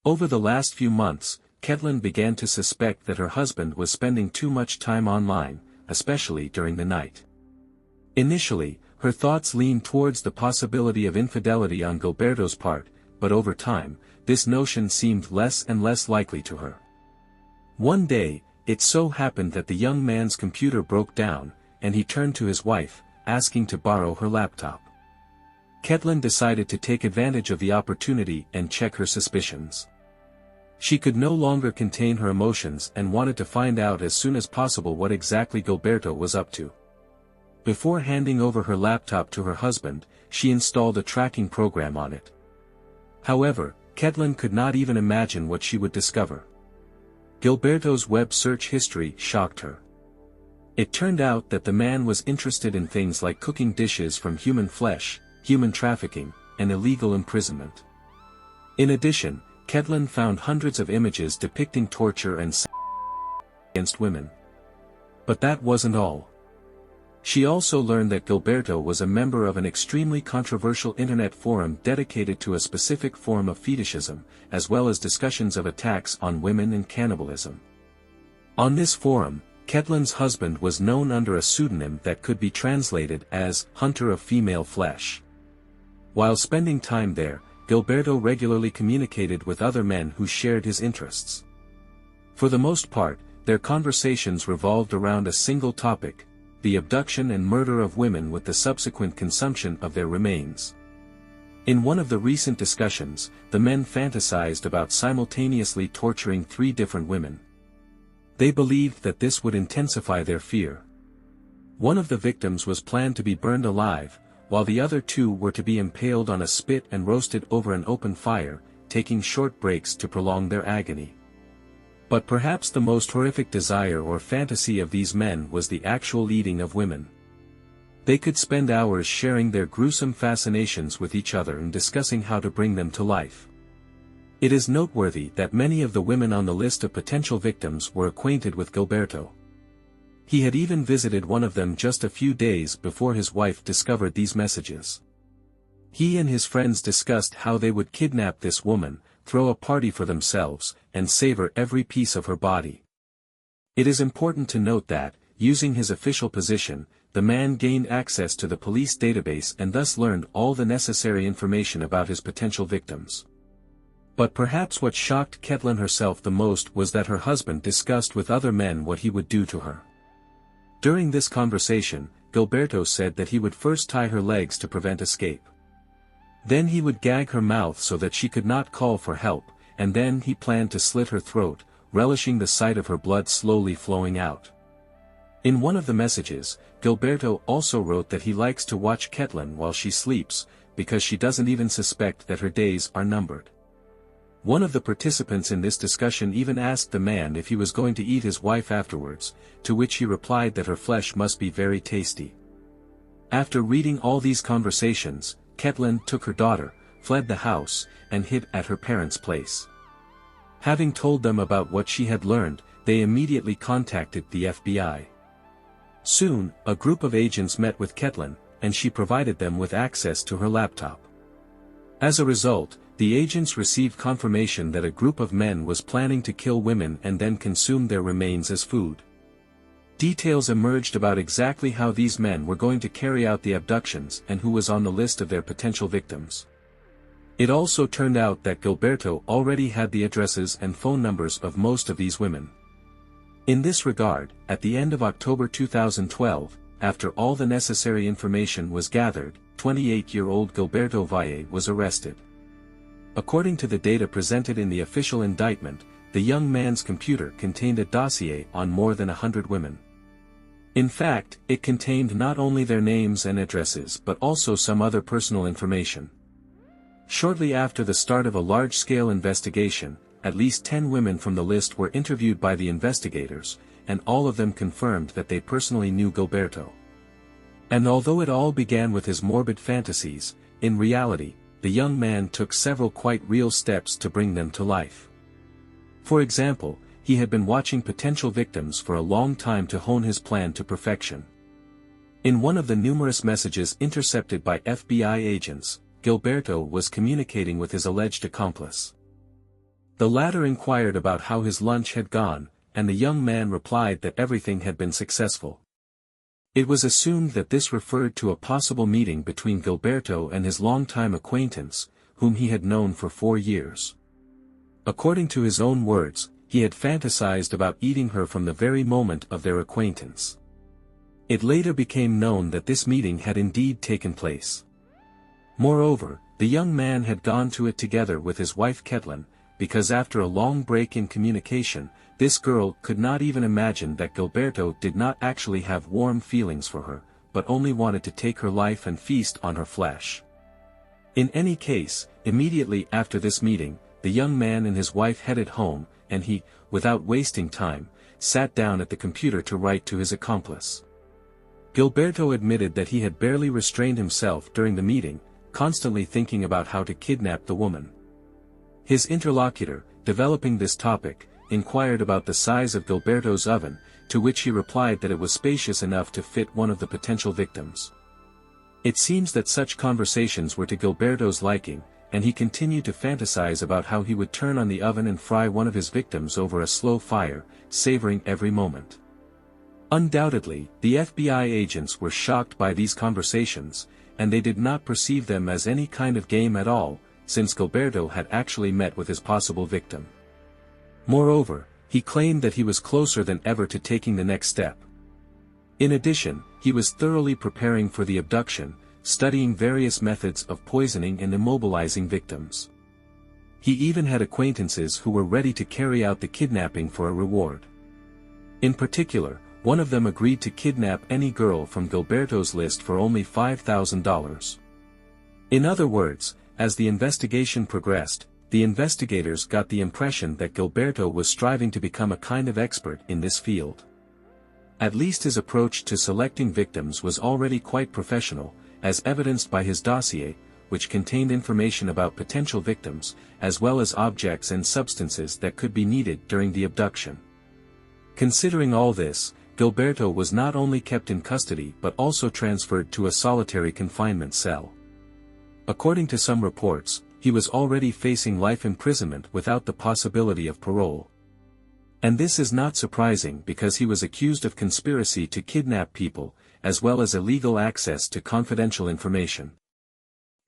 Over the last few months, Ketlin began to suspect that her husband was spending too much time online, especially during the night. Initially, her thoughts leaned towards the possibility of infidelity on Gilberto's part, but over time, this notion seemed less and less likely to her. One day, it so happened that the young man's computer broke down, and he turned to his wife, asking to borrow her laptop. Ketlin decided to take advantage of the opportunity and check her suspicions. She could no longer contain her emotions and wanted to find out as soon as possible what exactly Gilberto was up to. Before handing over her laptop to her husband, she installed a tracking program on it. However, Ketlin could not even imagine what she would discover. Gilberto's web search history shocked her. It turned out that the man was interested in things like cooking dishes from human flesh, human trafficking, and illegal imprisonment. In addition, Ketlin found hundreds of images depicting torture and against women. But that wasn't all. She also learned that Gilberto was a member of an extremely controversial internet forum dedicated to a specific form of fetishism, as well as discussions of attacks on women and cannibalism. On this forum, Ketlin's husband was known under a pseudonym that could be translated as Hunter of Female Flesh. While spending time there, Gilberto regularly communicated with other men who shared his interests. For the most part, their conversations revolved around a single topic: the abduction and murder of women with the subsequent consumption of their remains. In one of the recent discussions, the men fantasized about simultaneously torturing 3 different women. They believed that this would intensify their fear. One of the victims was planned to be burned alive, while the other 2 were to be impaled on a spit and roasted over an open fire, taking short breaks to prolong their agony. But perhaps the most horrific desire or fantasy of these men was the actual eating of women. They could spend hours sharing their gruesome fascinations with each other and discussing how to bring them to life. It is noteworthy that many of the women on the list of potential victims were acquainted with Gilberto. He had even visited one of them just a few days before his wife discovered these messages. He and his friends discussed how they would kidnap this woman, throw a party for themselves, and savor every piece of her body. It is important to note that, using his official position, the man gained access to the police database and thus learned all the necessary information about his potential victims. But perhaps what shocked Ketlin herself the most was that her husband discussed with other men what he would do to her. During this conversation, Gilberto said that he would first tie her legs to prevent escape. Then he would gag her mouth so that she could not call for help, and then he planned to slit her throat, relishing the sight of her blood slowly flowing out. In one of the messages, Gilberto also wrote that he likes to watch Ketlin while she sleeps, because she doesn't even suspect that her days are numbered. One of the participants in this discussion even asked the man if he was going to eat his wife afterwards, to which he replied that her flesh must be very tasty. After reading all these conversations, Ketlin took her daughter, fled the house, and hid at her parents' place. Having told them about what she had learned, they immediately contacted the FBI. Soon, a group of agents met with Ketlin, and she provided them with access to her laptop. As a result, the agents received confirmation that a group of men was planning to kill women and then consume their remains as food. Details emerged about exactly how these men were going to carry out the abductions and who was on the list of their potential victims. It also turned out that Gilberto already had the addresses and phone numbers of most of these women. In this regard, at the end of October 2012, after all the necessary information was gathered, 28-year-old Gilberto Valle was arrested. According to the data presented in the official indictment, the young man's computer contained a dossier on more than 100 women. In fact, it contained not only their names and addresses but also some other personal information. Shortly after the start of a large-scale investigation, at least 10 women from the list were interviewed by the investigators, and all of them confirmed that they personally knew Gilberto. And although it all began with his morbid fantasies, in reality, the young man took several quite real steps to bring them to life. For example, he had been watching potential victims for a long time to hone his plan to perfection. In one of the numerous messages intercepted by FBI agents, Gilberto was communicating with his alleged accomplice. The latter inquired about how his lunch had gone, and the young man replied that everything had been successful. It was assumed that this referred to a possible meeting between Gilberto and his longtime acquaintance, whom he had known for 4 years. According to his own words, he had fantasized about eating her from the very moment of their acquaintance. It later became known that this meeting had indeed taken place. Moreover, the young man had gone to it together with his wife Ketlin, because after a long break in communication, this girl could not even imagine that Gilberto did not actually have warm feelings for her, but only wanted to take her life and feast on her flesh. In any case, immediately after this meeting, the young man and his wife headed home, and he, without wasting time, sat down at the computer to write to his accomplice. Gilberto admitted that he had barely restrained himself during the meeting, constantly thinking about how to kidnap the woman. His interlocutor, developing this topic, inquired about the size of Gilberto's oven, to which he replied that it was spacious enough to fit one of the potential victims. It seems that such conversations were to Gilberto's liking, and he continued to fantasize about how he would turn on the oven and fry one of his victims over a slow fire, savoring every moment. Undoubtedly, the FBI agents were shocked by these conversations, and they did not perceive them as any kind of game at all, since Gilberto had actually met with his possible victim. Moreover, he claimed that he was closer than ever to taking the next step. In addition, he was thoroughly preparing for the abduction, studying various methods of poisoning and immobilizing victims. He even had acquaintances who were ready to carry out the kidnapping for a reward. In particular, one of them agreed to kidnap any girl from Gilberto's list for only $5,000. In other words, as the investigation progressed, the investigators got the impression that Gilberto was striving to become a kind of expert in this field. At least his approach to selecting victims was already quite professional, as evidenced by his dossier, which contained information about potential victims, as well as objects and substances that could be needed during the abduction. Considering all this, Gilberto was not only kept in custody but also transferred to a solitary confinement cell. According to some reports, he was already facing life imprisonment without the possibility of parole. And this is not surprising because he was accused of conspiracy to kidnap people, as well as illegal access to confidential information.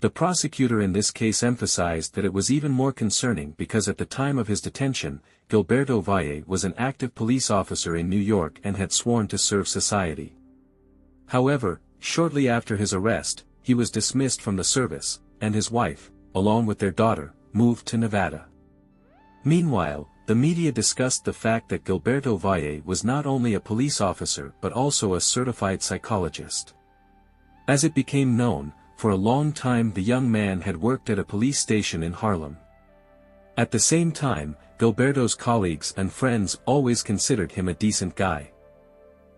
The prosecutor in this case emphasized that it was even more concerning because at the time of his detention, Gilberto Valle was an active police officer in New York and had sworn to serve society. However, shortly after his arrest, he was dismissed from the service, and his wife, along with their daughter, moved to Nevada. Meanwhile, the media discussed the fact that Gilberto Valle was not only a police officer but also a certified psychologist. As it became known, for a long time the young man had worked at a police station in Harlem. At the same time, Gilberto's colleagues and friends always considered him a decent guy.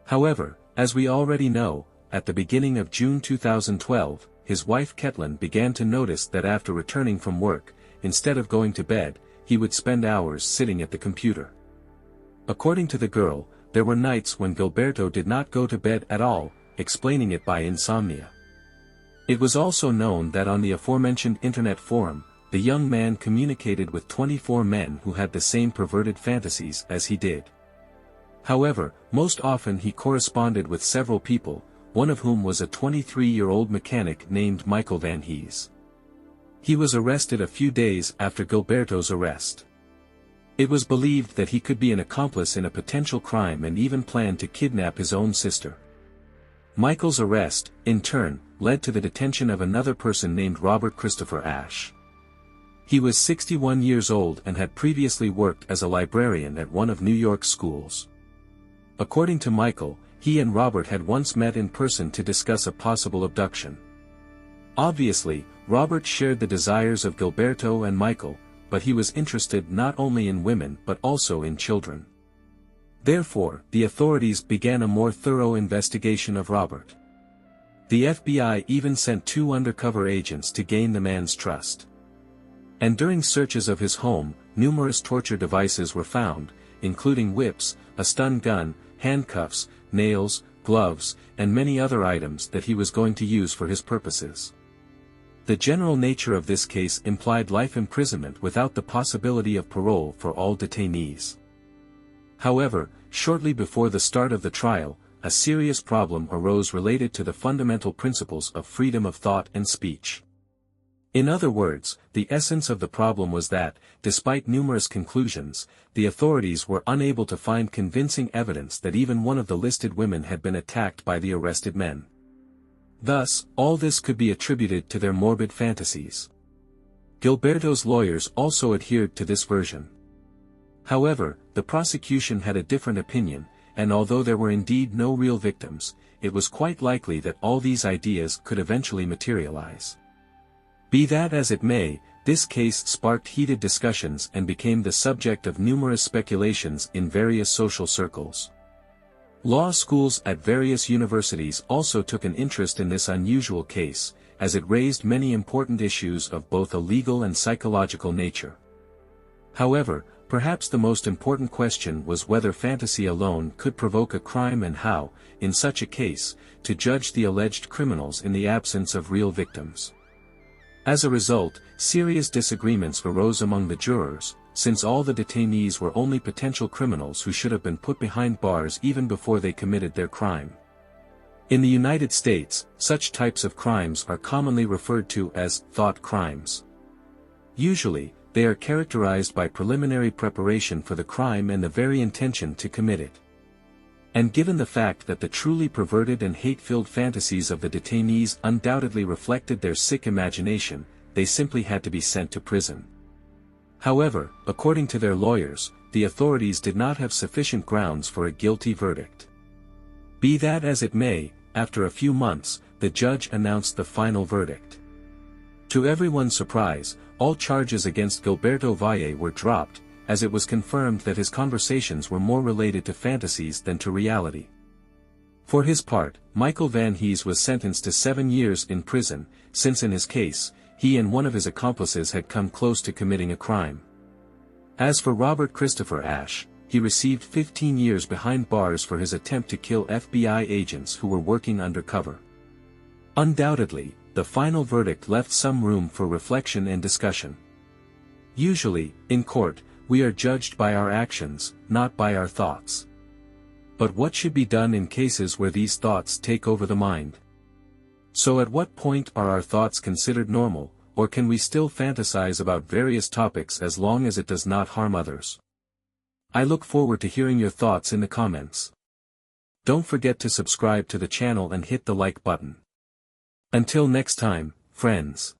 However, as we already know, at the beginning of June 2012, his wife Ketlin began to notice that after returning from work, instead of going to bed, he would spend hours sitting at the computer. According to the girl, there were nights when Gilberto did not go to bed at all, explaining it by insomnia. It was also known that on the aforementioned internet forum, the young man communicated with 24 men who had the same perverted fantasies as he did. However, most often he corresponded with several people, one of whom was a 23-year-old mechanic named Michael Van Hees. He was arrested a few days after Gilberto's arrest. It was believed that he could be an accomplice in a potential crime and even planned to kidnap his own sister. Michael's arrest, in turn, led to the detention of another person named Robert Christopher Ashe. He was 61 years old and had previously worked as a librarian at one of New York's schools. According to Michael, he and Robert had once met in person to discuss a possible abduction. Obviously, Robert shared the desires of Gilberto and Michael, but he was interested not only in women but also in children. Therefore, the authorities began a more thorough investigation of Robert. The FBI even sent 2 undercover agents to gain the man's trust. And during searches of his home, numerous torture devices were found, including whips, a stun gun, handcuffs, nails, gloves, and many other items that he was going to use for his purposes. The general nature of this case implied life imprisonment without the possibility of parole for all detainees. However, shortly before the start of the trial, a serious problem arose related to the fundamental principles of freedom of thought and speech. In other words, the essence of the problem was that, despite numerous conclusions, the authorities were unable to find convincing evidence that even one of the listed women had been attacked by the arrested men. Thus, all this could be attributed to their morbid fantasies. Gilberto's lawyers also adhered to this version. However, the prosecution had a different opinion, and although there were indeed no real victims, it was quite likely that all these ideas could eventually materialize. Be that as it may, this case sparked heated discussions and became the subject of numerous speculations in various social circles. Law schools at various universities also took an interest in this unusual case, as it raised many important issues of both a legal and psychological nature. However, perhaps the most important question was whether fantasy alone could provoke a crime and how, in such a case, to judge the alleged criminals in the absence of real victims. As a result, serious disagreements arose among the jurors, since all the detainees were only potential criminals who should have been put behind bars even before they committed their crime. In the United States, such types of crimes are commonly referred to as thought crimes. Usually, they are characterized by preliminary preparation for the crime and the very intention to commit it. And given the fact that the truly perverted and hate-filled fantasies of the detainees undoubtedly reflected their sick imagination, they simply had to be sent to prison. However, according to their lawyers, the authorities did not have sufficient grounds for a guilty verdict. Be that as it may, after a few months, the judge announced the final verdict. To everyone's surprise, all charges against Gilberto Valle were dropped, as it was confirmed that his conversations were more related to fantasies than to reality. For his part, Michael Van Hees was sentenced to 7 years in prison, since in his case, he and one of his accomplices had come close to committing a crime. As for Robert Christopher Ashe, he received 15 years behind bars for his attempt to kill FBI agents who were working undercover. Undoubtedly, the final verdict left some room for reflection and discussion. Usually, in court, we are judged by our actions, not by our thoughts. But what should be done in cases where these thoughts take over the mind? So at what point are our thoughts considered normal, or can we still fantasize about various topics as long as it does not harm others? I look forward to hearing your thoughts in the comments. Don't forget to subscribe to the channel and hit the like button. Until next time, friends.